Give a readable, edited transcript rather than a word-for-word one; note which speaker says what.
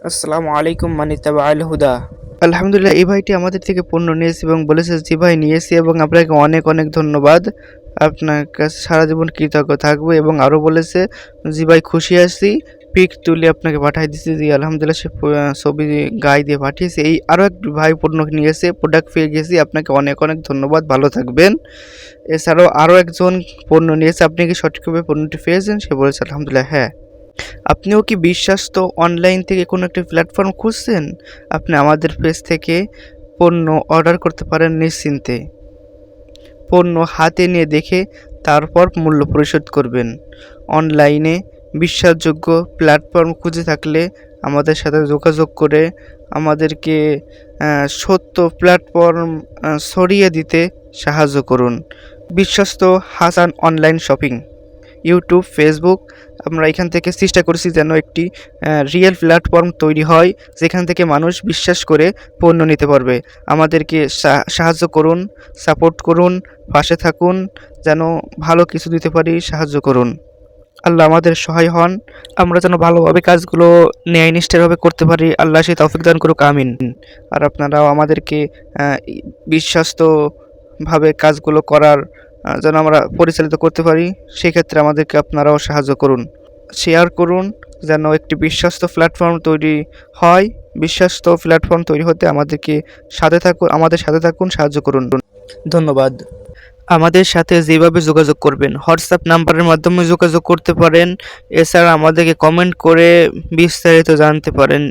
Speaker 1: আসসালামু আলাইকুম মানিত্তাবা'আল হুদা। আলহামদুলিল্লাহ, এই ভাইটি আমাদের থেকে পণ্য নিয়েছে এবং বলেছে জি ভাই নিয়েছি এবং আপনাকে অনেক অনেক ধন্যবাদ। আপনার কাছে সারা জীবন কৃতজ্ঞ থাকবো এবং আরও বলেছে জি ভাই খুশি আছি, পিক তুলে আপনাকে পাঠিয়ে দিচ্ছি। জি আলহামদুলিল্লাহ, সে ছবি গায়ে দিয়ে পাঠিয়েছে। এই আরও এক ভাই পণ্য নিয়েছে, প্রোডাক্ট পেয়ে গেছি, আপনাকে অনেক অনেক ধন্যবাদ, ভালো থাকবেন। এছাড়াও আরও একজন পণ্য নিয়েছে, আপনি কি সঠিকভাবে পণ্যটি পেয়েছেন? সে বলেছে আলহামদুলিল্লাহ হ্যাঁ। আপনিও কি বিশ্বস্ত অনলাইন থেকে কোনো একটি প্ল্যাটফর্ম খুঁজছেন? আপনি আমাদের পেজ থেকে পণ্য অর্ডার করতে পারেন নিশ্চিন্তে। পণ্য হাতে নিয়ে দেখে তারপর মূল্য পরিশোধ করবেন। অনলাইনে বিশ্বাসযোগ্য প্ল্যাটফর্ম খুঁজে থাকলে আমাদের সাথে যোগাযোগ করে আমাদেরকে সত্য প্ল্যাটফর্ম ছড়িয়ে দিতে সাহায্য করুন। বিশ্বস্ত Hasan online shopping, YouTube, Facebook, আমরা এখান থেকে চেষ্টা করছি যেন একটি রিয়েল প্ল্যাটফর্ম তৈরি হয় যেখান থেকে মানুষ বিশ্বাস করে পণ্য নিতে পারবে। আমাদেরকে সাহায্য করুন, সাপোর্ট করুন, পাশে থাকুন, যেন ভালো কিছু দিতে পারি, সাহায্য করুন। আল্লাহ আমাদের সহায় হন, আমরা যেন ভালোভাবে কাজগুলো ন্যায়নিষ্ঠভাবে করতে পারি। আল্লাহ সেই তৌফিক দান করুক, আমিন। আর আপনারাও আমাদেরকে বিশ্বাস্তভাবে কাজগুলো করার যেন আমরা পরিচালিত করতে পারি, সেক্ষেত্রে আমাদেরকে আপনারাও সাহায্য করুন, শেয়ার করুন, যেন একটি বিশ্বস্ত প্ল্যাটফর্ম তৈরি হয়। বিশ্বস্ত প্ল্যাটফর্ম তৈরি হতে আমাদের সাথে থাকুন, সাহায্য করুন। ধন্যবাদ। আমাদের সাথে যেভাবে যোগাযোগ করবেন, হোয়াটসঅ্যাপ নাম্বারের মাধ্যমে যোগাযোগ করতে পারেন। এছাড়া আমাদেরকে কমেন্ট করে বিস্তারিত জানতে পারেন।